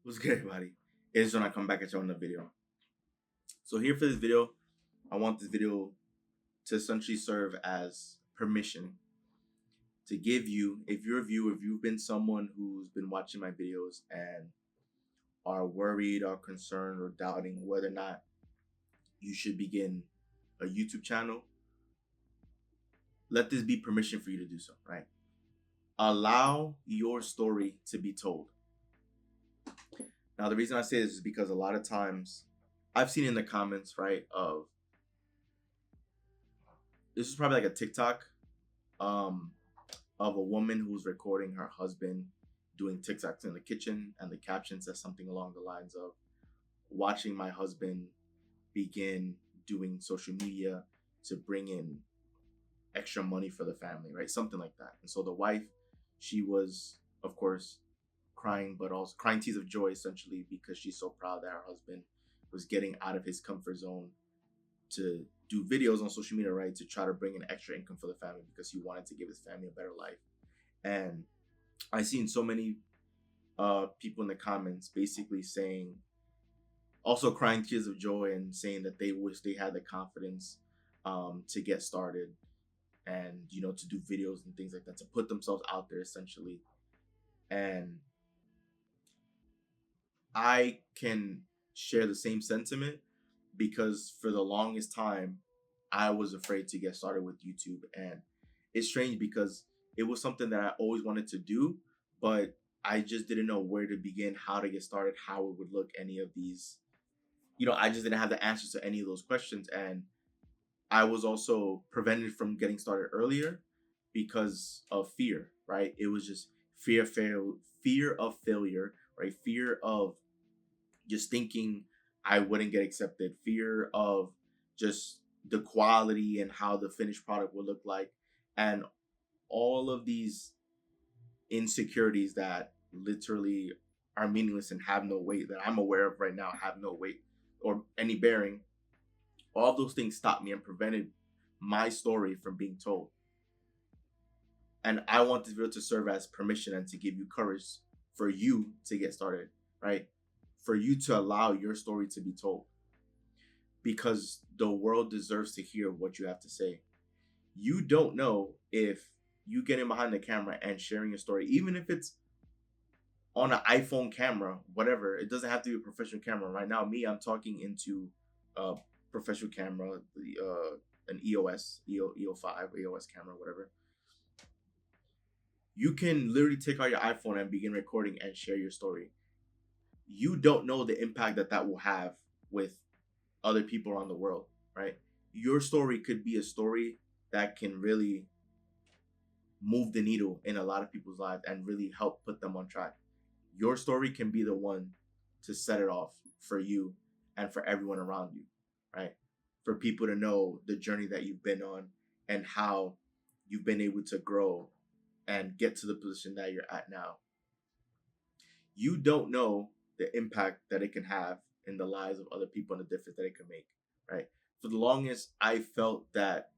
What's good, everybody? It's when I come back at you on the video. So here for this video, I want this video to essentially serve as permission to give you, if you're a viewer, if you've been someone who's been watching my videos and are worried or concerned or doubting whether or not you should begin a YouTube channel, let this be permission for you to do so, right? Allow your story to be told. Now, the reason I say this is because a lot of times I've seen in the comments, right, of this is probably like a TikTok um, of a woman who's recording her husband doing TikToks in the kitchen, and the caption says something along the lines of watching my husband begin doing social media to bring in extra money for the family, right? Something like that. And so the wife, she was, of course, crying, but also crying tears of joy essentially because she's so proud that her husband was getting out of his comfort zone to do videos on social media, right? To try to bring in extra income for the family because he wanted to give his family a better life. And I seen so many people in the comments basically saying, also crying tears of joy and saying that they wish they had the confidence to get started and, you know, to do videos and things like that, to put themselves out there essentially. And I can share the same sentiment because for the longest time, I was afraid to get started with YouTube. And it's strange because it was something that I always wanted to do, but I just didn't know where to begin, how to get started, how it would look, any of these. You know, I just didn't have the answers to any of those questions. And I was also prevented from getting started earlier because of fear, right? It was just fear of failure, right? Fear of just thinking I wouldn't get accepted, fear of just the quality and how the finished product would look like, and all of these insecurities that literally are meaningless and have no weight, that I'm aware of right now, have no weight or any bearing. All those things stopped me and prevented my story from being told. And I want this video to serve as permission and to give you courage for you to get started, right? For you to allow your story to be told, because the world deserves to hear what you have to say. You don't know if you getting behind the camera and sharing your story, even if it's on an iPhone camera, whatever. It doesn't have to be a professional camera. Right now, me, I'm talking into a professional camera, an EO5, EOS camera, whatever. You can literally take out your iPhone and begin recording and share your story. You don't know the impact that that will have with other people around the world, right? Your story could be a story that can really move the needle in a lot of people's lives and really help put them on track. Your story can be the one to set it off for you and for everyone around you, right? For people to know the journey that you've been on and how you've been able to grow and get to the position that you're at now. You don't know the impact that it can have in the lives of other people and the difference that it can make, right? For the longest, I felt that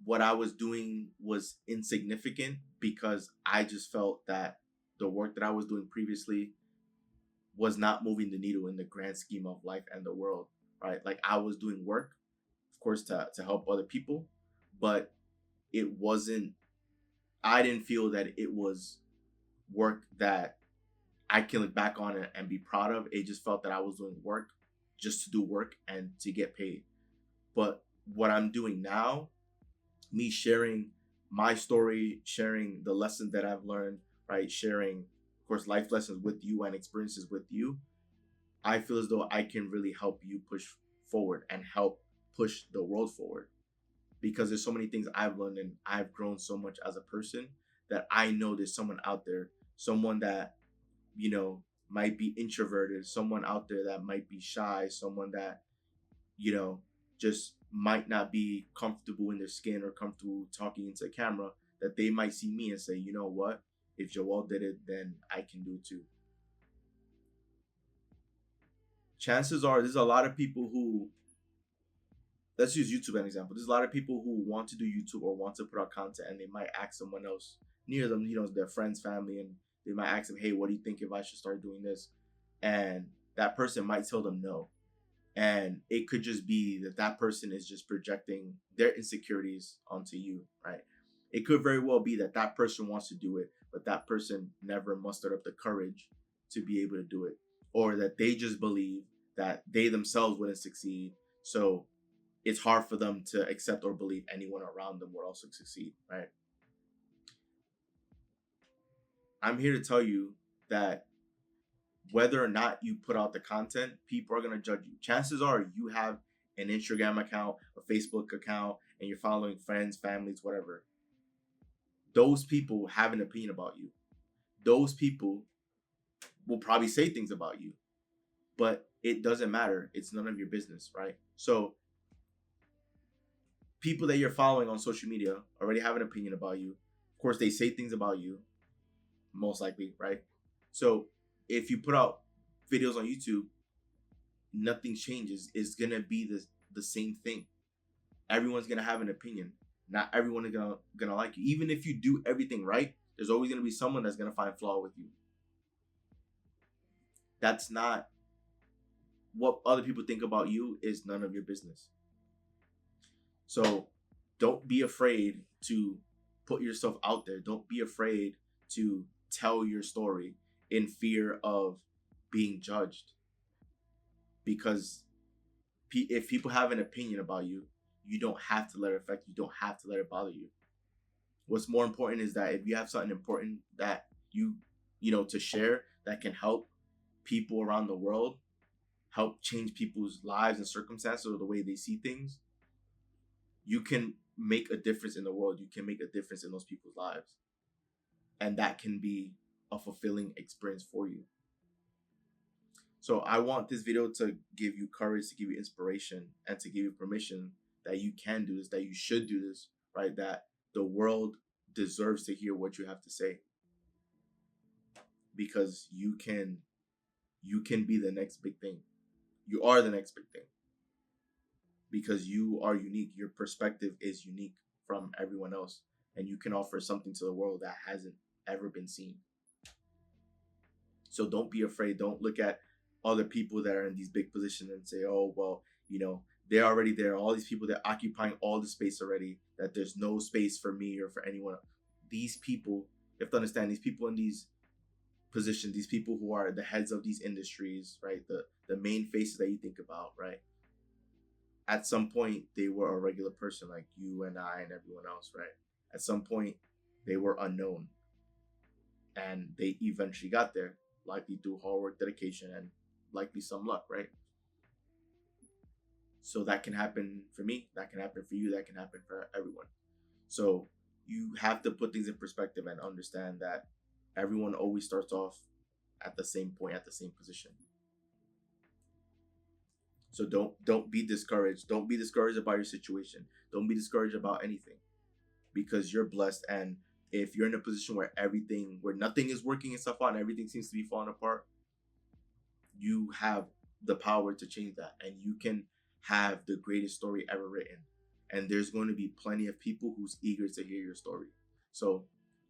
what I was doing was insignificant because I just felt that the work that I was doing previously was not moving the needle in the grand scheme of life and the world, right? Like I was doing work, of course, to help other people, but it wasn't, I didn't feel that it was work that I can look back on and be proud of. It just felt that I was doing work just to do work and to get paid. But what I'm doing now, me sharing my story, sharing the lessons that I've learned, right? Sharing, of course, life lessons with you and experiences with you. I feel as though I can really help you push forward and help push the world forward, because there's so many things I've learned and I've grown so much as a person that I know there's someone out there, someone that, you know, might be introverted, someone out there that might be shy, someone that, you know, just might not be comfortable in their skin or comfortable talking into a camera, that they might see me and say, you know what, if Joel did it, then I can do it too. Chances are there's a lot of people who, let's use YouTube as an example. There's a lot of people who want to do YouTube or want to put out content and they might ask someone else near them, you know, their friends, family, and They might ask them, hey, what do you think if I should start doing this? And that person might tell them no. And it could just be that that person is just projecting their insecurities onto you, right? It could very well be that that person wants to do it, but that person never mustered up the courage to be able to do it, or that they just believe that they themselves wouldn't succeed. So it's hard for them to accept or believe anyone around them will also succeed, right? I'm here to tell you that whether or not you put out the content, people are going to judge you. Chances are you have an Instagram account, a Facebook account, and you're following friends, families, whatever. Those people have an opinion about you. Those people will probably say things about you, but it doesn't matter. It's none of your business, right? So people that you're following on social media already have an opinion about you. Of course, they say things about you, most likely, right? So if you put out videos on YouTube, nothing changes. It's gonna be the same thing. Everyone's gonna have an opinion. Not everyone is gonna like you. Even if you do everything right, there's always gonna be someone that's gonna find flaw with you. That's not what other people think about you, is none of your business. So don't be afraid to put yourself out there. Don't be afraid to tell your story in fear of being judged. Because if people have an opinion about you, you don't have to let it affect you. You don't have to let it bother you. What's more important is that if you have something important that you know, to share that can help people around the world, help change people's lives and circumstances or the way they see things, you can make a difference in the world. You can make a difference in those people's lives. And that can be a fulfilling experience for you. So I want this video to give you courage, to give you inspiration, and to give you permission that you can do this, that you should do this, right? That the world deserves to hear what you have to say. Because you can be the next big thing. You are the next big thing. Because you are unique. Your perspective is unique from everyone else. And you can offer something to the world that hasn't ever been seen. So don't be afraid. Don't look at other people that are in these big positions and say, oh, well, you know, they're already there. All these people, they're occupying all the space already, that there's no space for me or for anyone. These people, you have to understand, these people in these positions, these people who are the heads of these industries, right? The main faces that you think about, right? At some point, they were a regular person like you and I and everyone else, right? At some point, they were unknown. And they eventually got there, likely through hard work, dedication, and likely some luck, right? So that can happen for me, that can happen for you, that can happen for everyone. So you have to put things in perspective and understand that everyone always starts off at the same point, at the same position. So don't be discouraged. Don't be discouraged about your situation. Don't be discouraged about anything, because you're blessed. And if you're in a position where nothing is working and stuff out and everything seems to be falling apart, you have the power to change that, and you can have the greatest story ever written. And there's going to be plenty of people who's eager to hear your story. So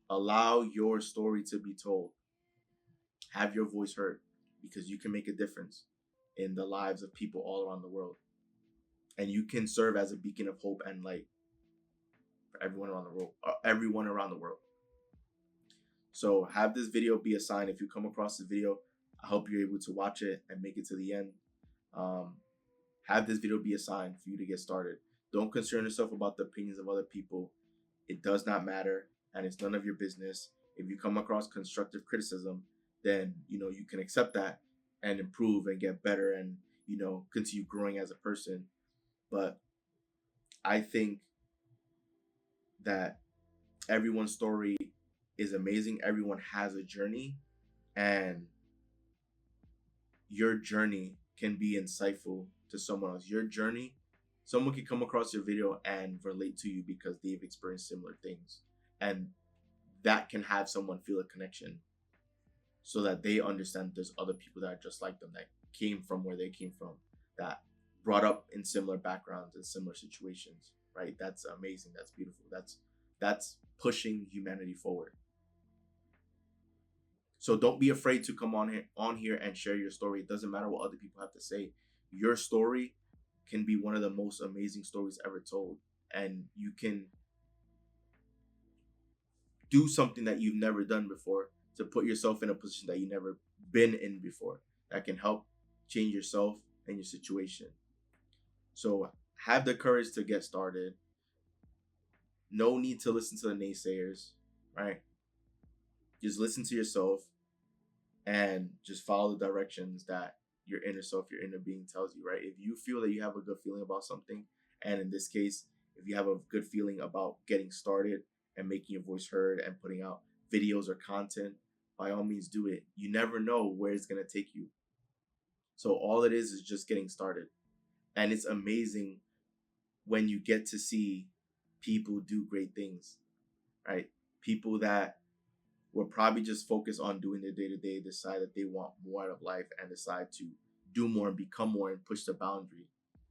allow your story to be told. Have your voice heard, because you can make a difference in the lives of people all around the world. And you can serve as a beacon of hope and light for everyone around the world. So have this video be a sign. If you come across this video, I hope you're able to watch it and make it to the end. Have this video be a sign for you to get started. Don't concern yourself about the opinions of other people. It does not matter, and it's none of your business. If you come across constructive criticism, then you can accept that and improve and get better and continue growing as a person. But I think that everyone's story is amazing. Everyone has a journey, and your journey can be insightful to someone else. Your journey, someone can come across your video and relate to you because they've experienced similar things, and that can have someone feel a connection, so that they understand there's other people that are just like them, that came from where they came from, that brought up in similar backgrounds and similar situations, right? That's amazing. That's beautiful. That's pushing humanity forward. So don't be afraid to come on here and share your story. It doesn't matter what other people have to say. Your story can be one of the most amazing stories ever told, and you can do something that you've never done before to put yourself in a position that you've never been in before that can help change yourself and your situation. So have the courage to get started. No need to listen to the naysayers, right? Just listen to yourself and just follow the directions that your inner self, your inner being tells you, right? If you feel that you have a good feeling about something, and in this case, if you have a good feeling about getting started and making your voice heard and putting out videos or content, by all means do it. You never know where it's going to take you. So all it is just getting started. And it's amazing when you get to see people do great things, right? People that were probably just focused on doing their day to day, decide that they want more out of life and decide to do more and become more and push the boundary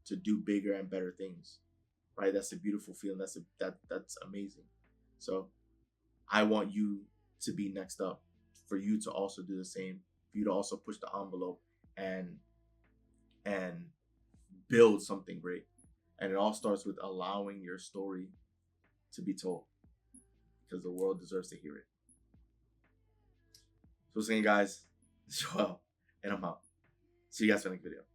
to do bigger and better things, right? That's a beautiful feeling. That's amazing. So I want you to be next up, for you to also do the same, for you to also push the envelope and and build something great. And it all starts with allowing your story to be told, because the world deserves to hear it. So, saying, guys, Joel, and I'm out. See you guys in the next video.